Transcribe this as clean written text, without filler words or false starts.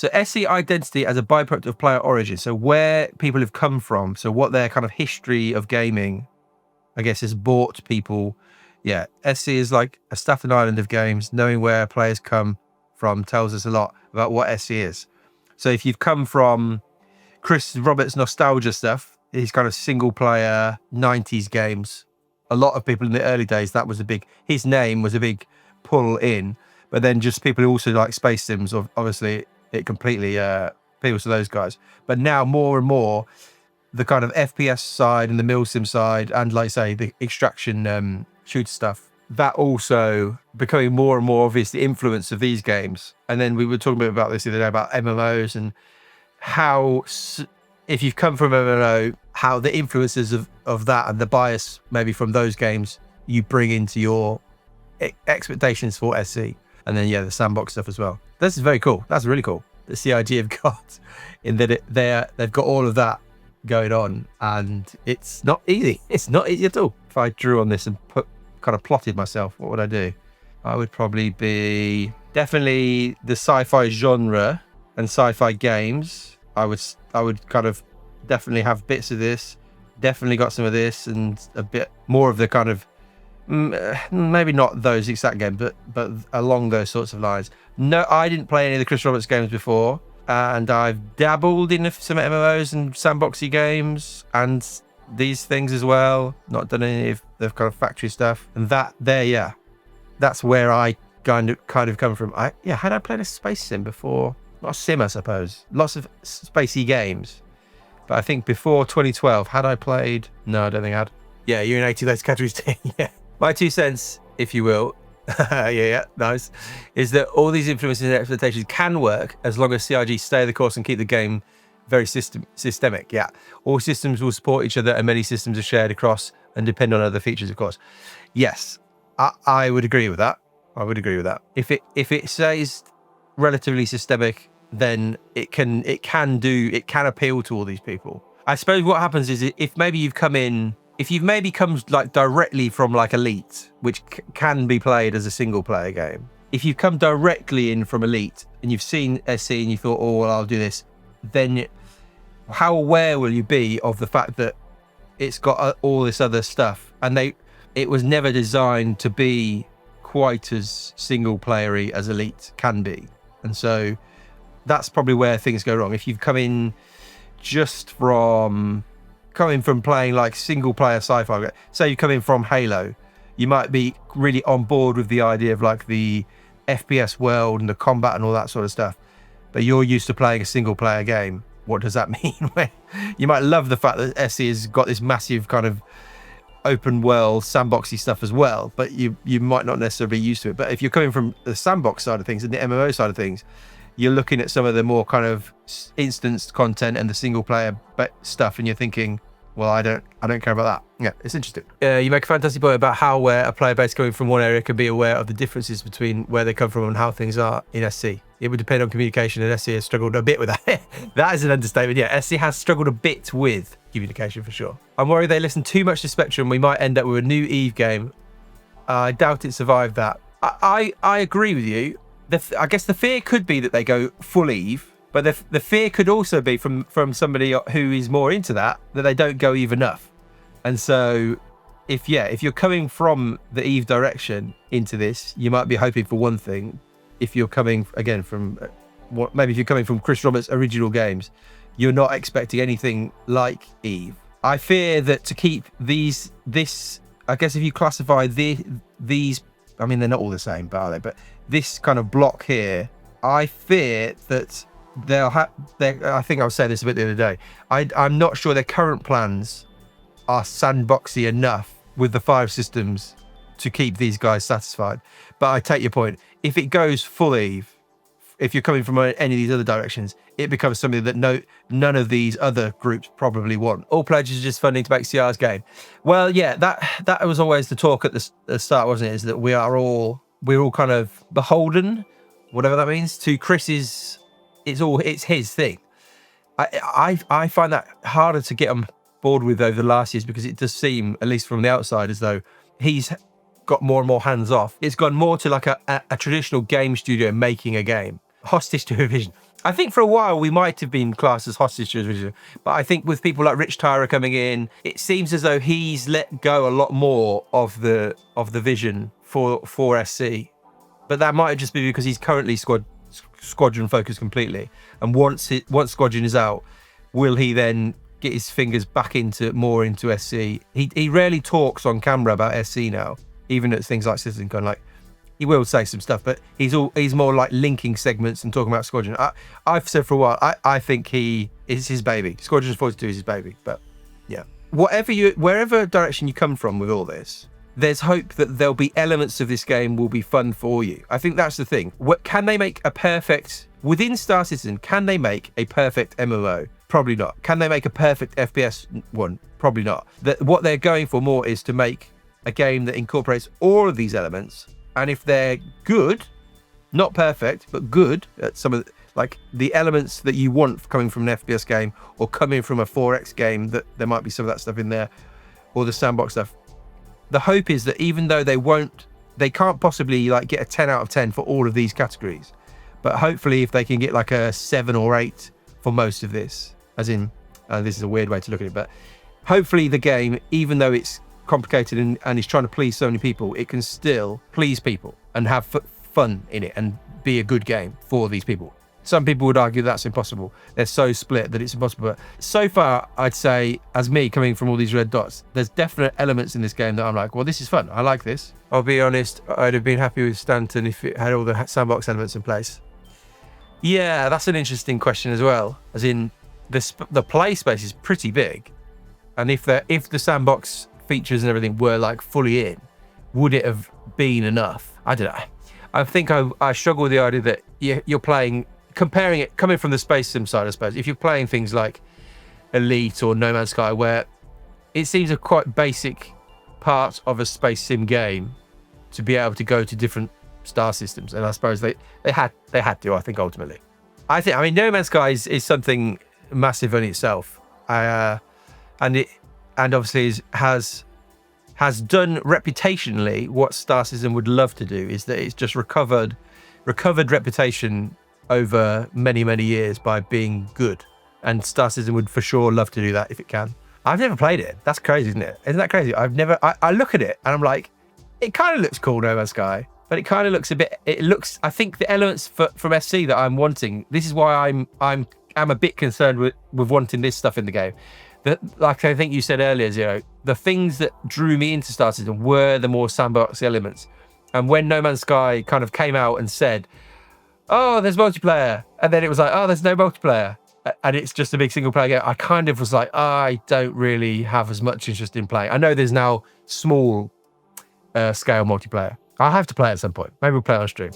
So SE identity as a byproduct of player origin. So where people have come from. So what their kind of history of gaming, I guess, has brought people. Yeah, SE is like a Staten Island of games. Knowing where players come from tells us a lot about what SE is. So if you've come from Chris Roberts' nostalgia stuff, his kind of single player 90s games, a lot of people in the early days, that was his name was a big pull in. But then just people who also like Space Sims, obviously it completely appeals to those guys. But now more and more, the kind of FPS side and the Milsim side, and like I say, the extraction shooter stuff, that also becoming more and more obvious, the influence of these games. And then we were talking a bit about this the other day, about MMOs and how, if you've come from MMO, how the influences of that and the bias maybe from those games you bring into your expectations for SC. And then, yeah, the sandbox stuff as well. This is very cool. That's really cool. The CIG have got in that they've got all of that going on, and it's not easy. It's not easy at all. If I drew on this and kind of plotted myself, what would I do? I would probably be definitely the sci-fi genre and sci-fi games. I would kind of definitely have bits of this, definitely got some of this, and a bit more of the kind of maybe not those exact games, but along those sorts of lines. No, I didn't play any of the Chris Roberts games before, and I've dabbled in some MMOs and sandboxy games and these things as well. Not done any of the kind of factory stuff, and that's where I kind of come from. Had I played a space sim before? Not a sim, I suppose. Lots of spacey games, but I think before 2012, had I played? No, I don't think I had. Yeah, you're in 80 of those categories too. Yeah. My 2 cents, if you will, nice, is that all these influences and expectations can work as long as CIG stay the course and keep the game very systemic. Yeah, all systems will support each other, and many systems are shared across and depend on other features, of course. Yes, I would agree with that. If it stays relatively systemic, then it can appeal to all these people. I suppose what happens is if you've maybe come like directly from like Elite, which can be played as a single player game. If you've come directly in from Elite and you've seen SC and you thought, oh, well, I'll do this, then how aware will you be of the fact that it's got all this other stuff, and it was never designed to be quite as single playery as Elite can be. And so that's probably where things go wrong. If you've coming from playing like single player sci-fi, say you come in from Halo, you might be really on board with the idea of like the FPS world and the combat and all that sort of stuff, but you're used to playing a single player game. What does that mean? You might love the fact that SE has got this massive kind of open world sandboxy stuff as well, but you might not necessarily be used to it. But if you're coming from the sandbox side of things and the MMO side of things, you're looking at some of the more kind of instanced content and the single player stuff, and you're thinking, well, I don't care about that. Yeah, it's interesting. You make a fantastic point about how where a player base coming from one area can be aware of the differences between where they come from and how things are in SC. It would depend on communication, and SC has struggled a bit with that. That is an understatement. Yeah, SC has struggled a bit with communication for sure. I'm worried they listen too much to Spectrum. We might end up with a new EVE game. I doubt it survived that. I agree with you. I guess the fear could be that they go full EVE, but the fear could also be from somebody who is more into that they don't go EVE enough. And so if you're coming from the EVE direction into this, you might be hoping for one thing. If you're coming again from maybe if you're coming from Chris Roberts' original games, you're not expecting anything like EVE. I fear that to keep this, I guess if you classify these, I mean, they're not all the same, but are they? But this kind of block here, I fear that I think I was saying this a bit the other day. I'm not sure their current plans are sandboxy enough with the 5 systems to keep these guys satisfied. But I take your point. If it goes full EVE, if you're coming from any of these other directions, it becomes something that none of these other groups probably want. All pledges are just funding to make CR's game. Well, yeah, that was always the talk at the start, wasn't it? Is that we're all kind of beholden, whatever that means, to Chris's. It's his thing. I find that harder to get on board with over the last years, because it does seem, at least from the outside, as though he's got more and more hands off. It's gone more to like a traditional game studio making a game, hostage to a vision. I think for a while we might have been classed as hostage to Vision, but I think with people like Rich Tyra coming in, it seems as though he's let go a lot more of the vision for SC. But that might just be because he's currently squadron focused completely, and once Squadron is out, will he then get his fingers back into SC? He rarely talks on camera about SC now, even at things like CitizenCon. Like, he will say some stuff, but he's more like linking segments and talking about Squadron. I've said for a while, I think it's his baby. Squadron 42 is his baby. But yeah, wherever direction you come from with all this, there's hope that there'll be elements of this game will be fun for you. I think that's the thing. Can they make a perfect within Star Citizen? Can they make a perfect MMO? Probably not. Can they make a perfect FPS one? Probably not. What they're going for more is to make a game that incorporates all of these elements. And if they're good, not perfect, but good at some of the elements that you want coming from an FPS game or coming from a 4X game, that there might be some of that stuff in there, or the sandbox stuff. The hope is that even though they can't possibly get a 10 out of 10 for all of these categories, but hopefully if they can get like a 7 or 8 for most of this, as in, this is a weird way to look at it, but hopefully the game, even though it's complicated and is trying to please so many people, it can still please people and have fun in it and be a good game for these people. Some people would argue that's impossible. They're so split that it's impossible. But so far, I'd say, as me coming from all these red dots, there's definite elements in this game that I'm like, well, this is fun. I like this. I'll be honest, I'd have been happy with Stanton if it had all the sandbox elements in place. Yeah, that's an interesting question as well. As in, the play space is pretty big, and if the sandbox features and everything were fully in, would it have been enough? I don't know. I think I struggle with the idea that you're playing, comparing it, coming from the space sim side, I suppose. If you're playing things like Elite or No Man's Sky, where it seems a quite basic part of a space sim game to be able to go to different star systems, and I suppose they had to. I think ultimately, I mean, No Man's Sky is something massive in itself, and obviously has done reputationally what Star Citizen would love to do, is that it's just recovered reputation over many years by being good, and Star Citizen would for sure love to do that if it can. I've never played it. That's crazy, isn't it? Isn't that crazy? I look at it and I'm like, it kind of looks cool, No Man's Sky, but it kind of looks I think the elements from SC that I'm wanting, this is why I'm a bit concerned with wanting this stuff in the game. That, like I think you said earlier, Zero, the things that drew me into Star Citizen were the more sandbox elements. And when No Man's Sky kind of came out and said, oh, there's multiplayer, and then it was like, oh, there's no multiplayer, and it's just a big single player game, I kind of was like, I don't really have as much interest in playing. I know there's now small scale multiplayer. I'll have to play at some point. Maybe we'll play on stream.